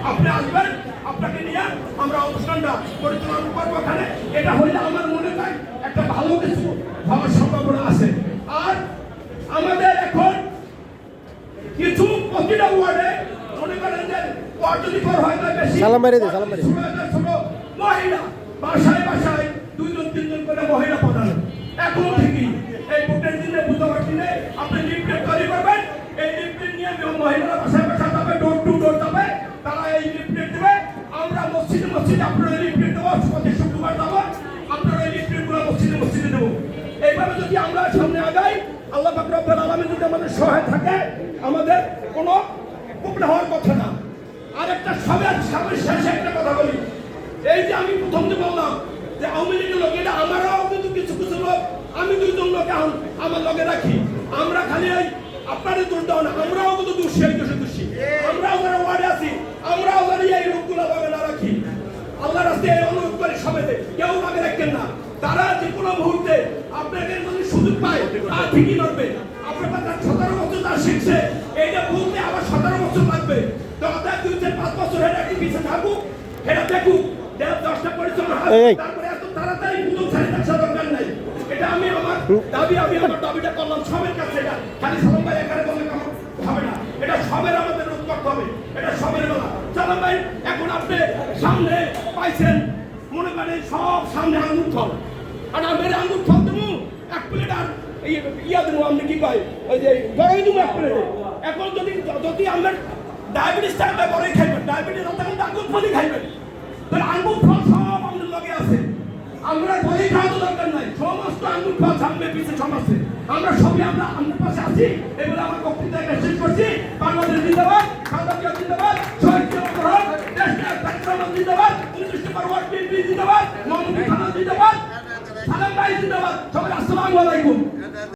আপনি আসবেন, আপনাকে নিয়ে আমরা অনুষ্ঠানটা পরিচালনা করবো। ওখানে এটা হইলে আমার মনে হয় একটা ভালো কিছু হওয়ার সম্ভাবনা আছে। আর আমাদের এখন কিছু প্রতিটা ওয়ার্ডে মনে করেন যে ওয়ার্ড যদি হয় না বেশি ছোট মহিলা বাসায় বাসায় 2-3 করে মহিলা প্রধান এখন ঠিকই এই ভোটের দিনে বুধবার দিনে আপনি লিফলেট তৈরি করবেন। এই লিফলেট নিয়ে মহিলারা বাসায় বাসায় যাবে, ডোর টু ডোর যাবে, তারা এই লিফলেট দেবে। আমরা মসজিদে মসজিদে আপনারা লিফলেট দেবো, প্রতি শুক্রবার যাবো, আপনারা এই লিফলেটগুলো মসজিদে মসজিদে দেবো। এইভাবে যদি আমরা সামনে আগাই, আল্লাহ পাক রব্বুল আলামিন যদি আমাদের সহায় থাকে, আমাদের কোনো প্রবলেম হওয়ার কথা না। আর একটা সবের শেষে একটা কথা বলি, এই যে আমি প্রথম যে বললাম যে আওয়ামী লীগের লোক, এটা আমারও কিন্তু কিছু কিছু লোক, আমি 2জন লোক আমার লগে রাখি। আমরা খালি এই আপনাদের দোষ দেওয়া না, আমরাও কিন্তু দোষী, দোষী আমরাও যারা ওয়ার্ডে আছি, আমরাও যারা এই লোকগুলো লগে না রাখি। আল্লাহ রাস্তায় অনুরোধ করে সবেতে কেউ লগে রাখেন না। তারা যে কোনো মুহূর্তে আপনাদের যদি সুযোগ পায় তার ঠিকই মারবে। আপনার 17 বছর তার শিখছে, এইটা বলতে আবার 17 বছর লাগবে। তো অর্থাৎ 2-5 বছর হেঁটে একটি পিছিয়ে থাকুক, হেঁটে দেখুক, 10টা পরিচালনা তারপরে এত তাড়াতাড়ি পুতুল ছাড়ি থাকা দরকার নাই। এটা আমি আমার দাবি, আমি আমার দাবিটা করলাম সবের কাছে। এটা খালি সালাম ভাই এখানে বললে হবে না, এটা সবের আমাদের রোধ করতে হবে, এটা সবের বেলা। সালাম ভাই এখন আপনি সামনে পাইছেন, মনে করেন সব সামনে আঙুর ফল, আর আমি আঙুর ফল দেবো 1 প্লেট, আর ইয়া দেবো আপনি কি কয় ওই যে বড়ই দেবো 1 প্লেটে। এখন যদি আমার ডায়াবেটিস থাকলে বড়ই খাইবেন, ডায়াবেটিস তখন আঙুর ফলই খাইবেন। তাহলে আঙুর ফল সব আমাদের লগে আছে, আমরা বড়ই খাওয়া দরকার নাই, সমস্ত আঙুর ফল সামনে পিছিয়ে সব আছে। আমরা সবই আমরা আমাদের পাশে আছি। এগুলো আমার বক্তৃতা শেষ করছি। বাংলাদেশ জিন্দাবাদ, সাদাকিয়া জিন্দাবাদ, শহীদ জিন্দাবাদ, দেশটা জিন্দাবাদ, 29 নম্বর ওয়ার্ড বিএনপি জিন্দাবাদ, মোহাম্মদ খান জিন্দাবাদ, সালাম ভাই জিন্দাবাদ। সবাই আসসালামু আলাইকুম।